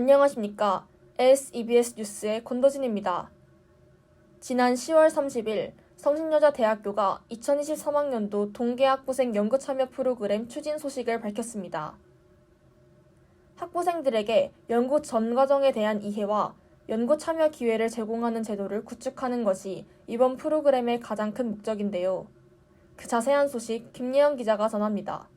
안녕하십니까. SEBS 뉴스의 권도진입니다. 지난 10월 30일 성신여자대학교가 2023학년도 동계학부생 연구참여 프로그램 추진 소식을 밝혔습니다. 학부생들에게 연구 전 과정에 대한 이해와 연구 참여 기회를 제공하는 제도를 구축하는 것이 이번 프로그램의 가장 큰 목적인데요. 그 자세한 소식 김예영 기자가 전합니다.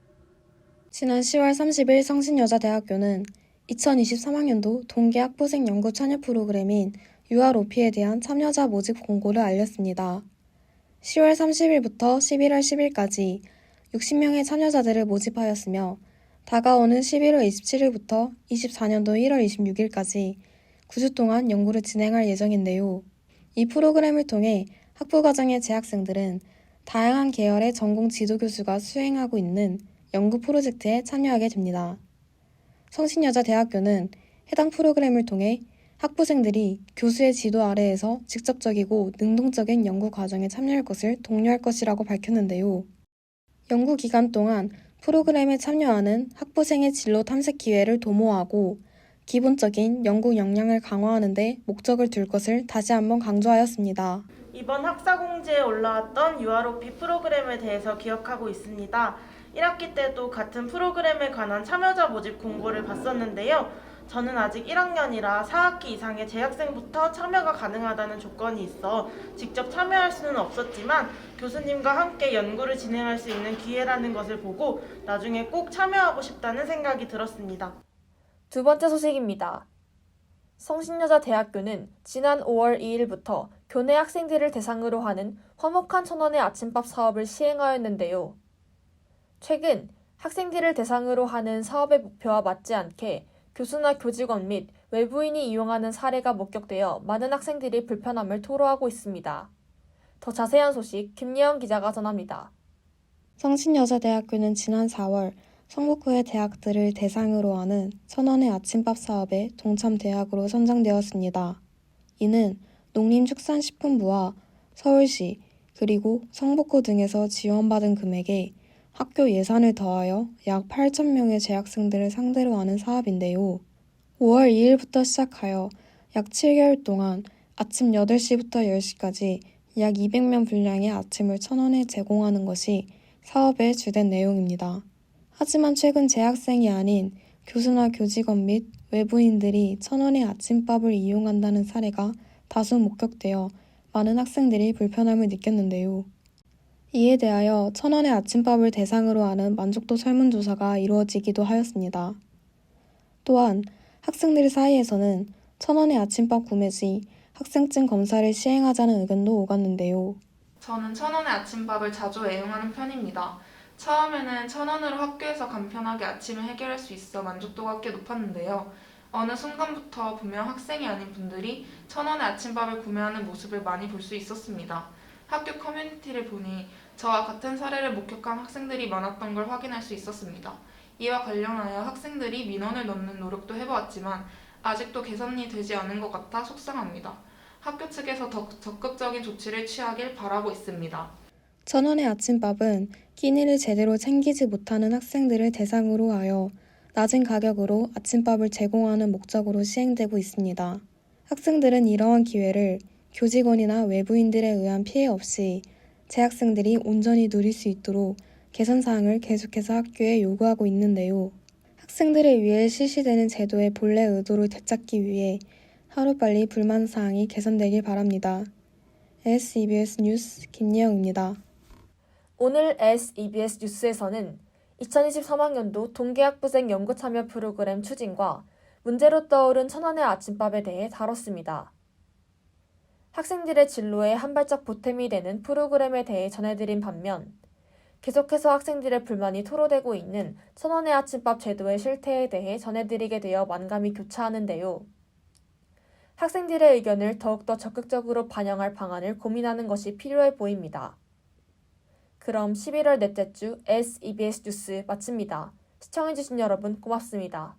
지난 10월 30일 성신여자대학교는 2023학년도 동계학부생 연구 참여 프로그램인 UROP에 대한 참여자 모집 공고를 알렸습니다. 10월 30일부터 11월 10일까지 60명의 참여자들을 모집하였으며 다가오는 11월 27일부터 24년도 1월 26일까지 9주 동안 연구를 진행할 예정인데요. 이 프로그램을 통해 학부과정의 재학생들은 다양한 계열의 전공 지도교수가 수행하고 있는 연구 프로젝트에 참여하게 됩니다. 성신여자대학교는 해당 프로그램을 통해 학부생들이 교수의 지도 아래에서 직접적이고 능동적인 연구 과정에 참여할 것을 독려할 것이라고 밝혔는데요. 연구 기간 동안 프로그램에 참여하는 학부생의 진로 탐색 기회를 도모하고 기본적인 연구 역량을 강화하는 데 목적을 둘 것을 다시 한번 강조하였습니다. 이번 학사공지에 올라왔던 UROP 프로그램에 대해서 기억하고 있습니다. 1학기 때도 같은 프로그램에 관한 참여자 모집 공고를 봤었는데요. 저는 아직 1학년이라 4학기 이상의 재학생부터 참여가 가능하다는 조건이 있어 직접 참여할 수는 없었지만 교수님과 함께 연구를 진행할 수 있는 기회라는 것을 보고 나중에 꼭 참여하고 싶다는 생각이 들었습니다. 두 번째 소식입니다. 성신여자대학교는 지난 5월 2일부터 교내 학생들을 대상으로 하는 화목한 천원의 아침밥 사업을 시행하였는데요. 최근 학생들을 대상으로 하는 사업의 목표와 맞지 않게 교수나 교직원 및 외부인이 이용하는 사례가 목격되어 많은 학생들이 불편함을 토로하고 있습니다. 더 자세한 소식 김예영 기자가 전합니다. 성신여자대학교는 지난 4월 성북구의 대학들을 대상으로 하는 천원의 아침밥 사업에 동참대학으로 선정되었습니다. 이는 농림축산식품부와 서울시 그리고 성북구 등에서 지원받은 금액에 학교 예산을 더하여 약 8,000명의 재학생들을 상대로 하는 사업인데요. 5월 2일부터 시작하여 약 7개월 동안 아침 8시부터 10시까지 약 200명 분량의 아침을 1,000원에 제공하는 것이 사업의 주된 내용입니다. 하지만 최근 재학생이 아닌 교수나 교직원 및 외부인들이 1,000원의 아침밥을 이용한다는 사례가 다수 목격되어 많은 학생들이 불편함을 느꼈는데요. 이에 대하여 1,000원의 아침밥을 대상으로 하는 만족도 설문조사가 이루어지기도 하였습니다. 또한 학생들 사이에서는 1,000원의 아침밥 구매 시 학생증 검사를 시행하자는 의견도 오갔는데요. 저는 1,000원의 아침밥을 자주 애용하는 편입니다. 처음에는 1,000원으로 학교에서 간편하게 아침을 해결할 수 있어 만족도가 꽤 높았는데요. 어느 순간부터 분명 학생이 아닌 분들이 1,000원의 아침밥을 구매하는 모습을 많이 볼 수 있었습니다. 학교 커뮤니티를 보니 저와 같은 사례를 목격한 학생들이 많았던 걸 확인할 수 있었습니다. 이와 관련하여 학생들이 민원을 넣는 노력도 해보았지만 아직도 개선이 되지 않은 것 같아 속상합니다. 학교 측에서 더 적극적인 조치를 취하길 바라고 있습니다. 1,000원의 아침밥은 끼니를 제대로 챙기지 못하는 학생들을 대상으로 하여 낮은 가격으로 아침밥을 제공하는 목적으로 시행되고 있습니다. 학생들은 이러한 기회를 교직원이나 외부인들에 의한 피해 없이 재학생들이 온전히 누릴 수 있도록 개선 사항을 계속해서 학교에 요구하고 있는데요. 학생들을 위해 실시되는 제도의 본래 의도를 되찾기 위해 하루빨리 불만 사항이 개선되길 바랍니다. SEBS 뉴스 김예영입니다. 오늘 SEBS 뉴스에서는 2023학년도 동계학부생 연구참여 프로그램 추진과 문제로 떠오른 1,000원의 아침밥에 대해 다뤘습니다. 학생들의 진로에 한 발짝 보탬이 되는 프로그램에 대해 전해드린 반면 계속해서 학생들의 불만이 토로되고 있는 1,000원의 아침밥 제도의 실태에 대해 전해드리게 되어 만감이 교차하는데요. 학생들의 의견을 더욱더 적극적으로 반영할 방안을 고민하는 것이 필요해 보입니다. 그럼 11월 넷째 주 SEBS 뉴스 마칩니다. 시청해주신 여러분 고맙습니다.